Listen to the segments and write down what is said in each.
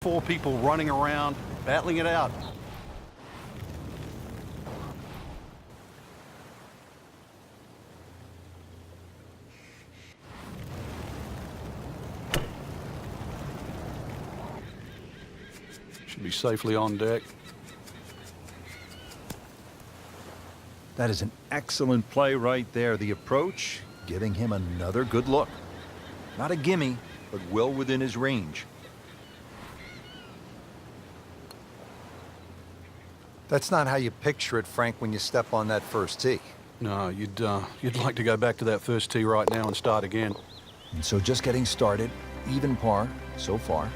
4 people running around, battling it out. Should be safely on deck. That is an excellent play right there. The approach, giving him another good look. Not a gimme, but well within his range. That's not how you picture it, Frank, when you step on that first tee. No, you'd like to go back to that first tee right now and start again. And so just getting started, even par so far.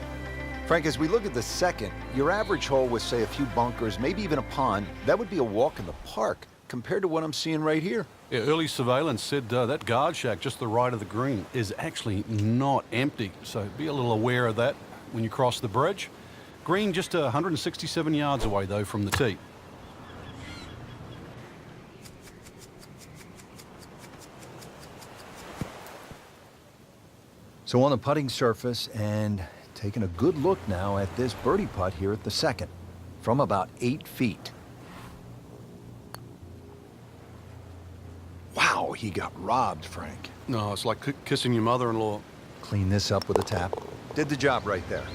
Frank, as we look at the second, your average hole with, say, a few bunkers, maybe even a pond, that would be a walk in the park compared to what I'm seeing right here. Yeah, early surveillance said that guard shack just to the right of the green is actually not empty, so be a little aware of that when you cross the bridge. Green just 167 yards away, though, from the tee. So on the putting surface, and taking a good look now at this birdie putt here at the second, from about 8 feet. Wow, he got robbed, Frank. No, it's like kissing your mother-in-law. Clean this up with a tap. Did the job right there.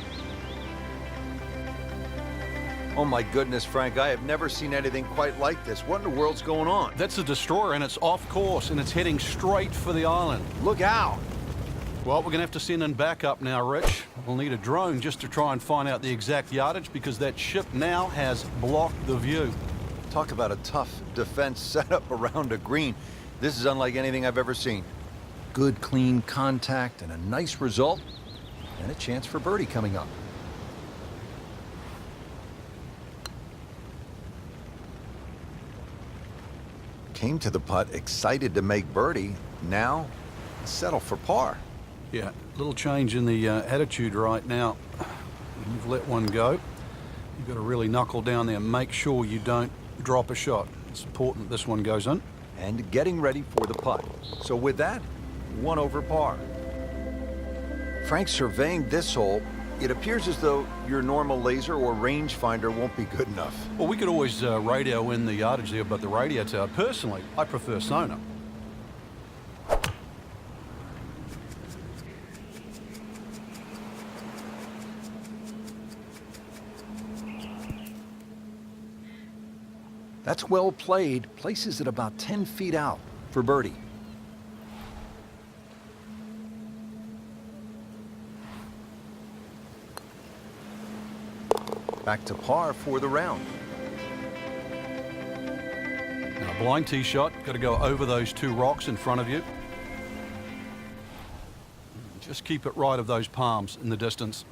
Oh my goodness, Frank, I have never seen anything quite like this. What in the world's going on? That's a destroyer, and it's off course, and it's heading straight for the island. Look out! Well, we're going to have to send in backup now, Rich. We'll need a drone just to try and find out the exact yardage because that ship now has blocked the view. Talk about a tough defense setup around a green. This is unlike anything I've ever seen. Good, clean contact and a nice result, and a chance for birdie coming up. Came to the putt excited to make birdie. Now, settle for par. Yeah, little change in the attitude right now. You've let one go. You've got to really knuckle down there and make sure you don't drop a shot. It's important this one goes in. And getting ready for the putt. So with that, 1 over par. Frank, surveying this hole, it appears as though your normal laser or rangefinder won't be good enough. Well, we could always radio in the yardage there, but the radio tower, personally, I prefer sonar. That's well played, places it about 10 feet out for birdie. Back to par for the round. Now, blind tee shot, got to go over those 2 rocks in front of you. Just keep it right of those palms in the distance.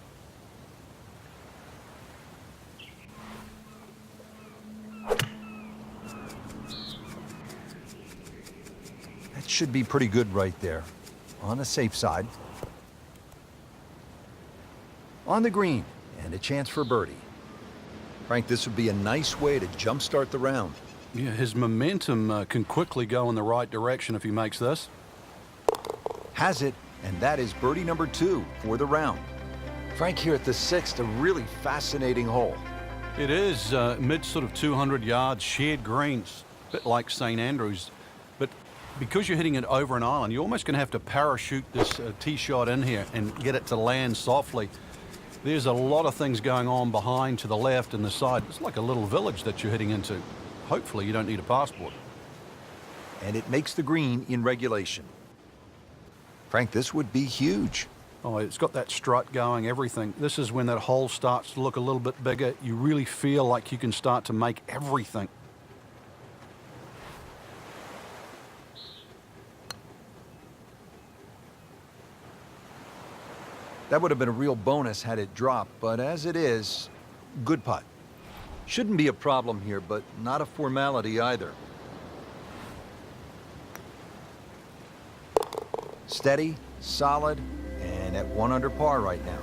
Should be pretty good right there. On the safe side. On the green, and a chance for birdie. Frank, this would be a nice way to jumpstart the round. Yeah, his momentum can quickly go in the right direction if he makes this. Has it, and that is birdie number 2 for the round. Frank, here at the 6th, a really fascinating hole. It is mid sort of 200 yards, shared greens, a bit like St. Andrews. But because you're hitting it over an island, you're almost going to have to parachute this tee shot in here and get it to land softly. There's a lot of things going on behind to the left and the side. It's like a little village that you're heading into. Hopefully you don't need a passport. And it makes the green in regulation. Frank, this would be huge. Oh, it's got that strut going, everything. This is when that hole starts to look a little bit bigger. You really feel like you can start to make everything. That would have been a real bonus had it dropped, but as it is, good putt. Shouldn't be a problem here, but not a formality either. Steady, solid, and at 1 under par right now.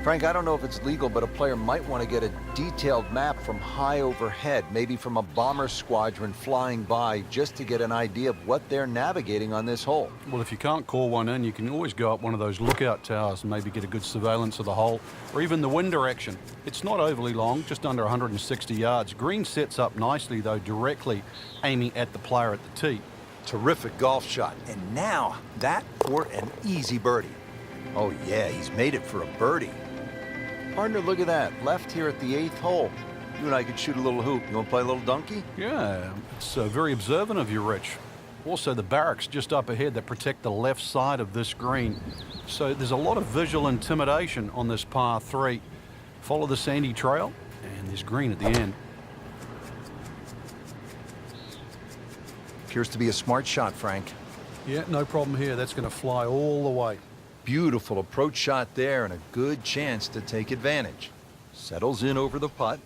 Frank, I don't know if it's legal, but a player might want to get a detailed map from high overhead, maybe from a bomber squadron flying by, just to get an idea of what they're navigating on this hole. Well, if you can't call one in, you can always go up one of those lookout towers and maybe get a good surveillance of the hole, or even the wind direction. It's not overly long, just under 160 yards. Green sets up nicely, though, directly aiming at the player at the tee. Terrific golf shot. And now, that for an easy birdie. Oh, yeah, he's made it for a birdie. Partner, look at that. Left here at the 8th hole. You and I could shoot a little hoop. You want to play a little donkey? Yeah, it's very observant of you, Rich. Also, the barracks just up ahead that protect the left side of this green. So there's a lot of visual intimidation on this par 3. Follow the sandy trail, and there's green at the end. Appears to be a smart shot, Frank. Yeah, no problem here. That's going to fly all the way. Beautiful approach shot there and a good chance to take advantage. Settles in over the putt.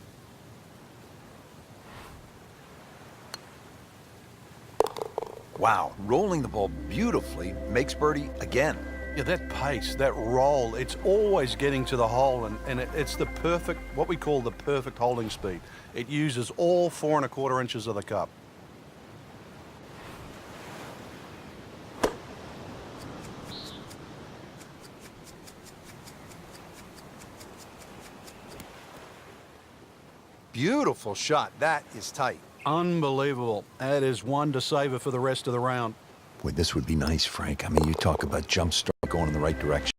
Wow, rolling the ball beautifully, makes birdie again. Yeah, that pace, that roll, it's always getting to the hole, and it's the perfect, what we call the perfect holding speed. It uses all 4 1/4 inches of the cup. Beautiful shot. That is tight. Unbelievable. That is one to savor for the rest of the round. Boy, this would be nice, Frank. I mean, you talk about jump start going in the right direction.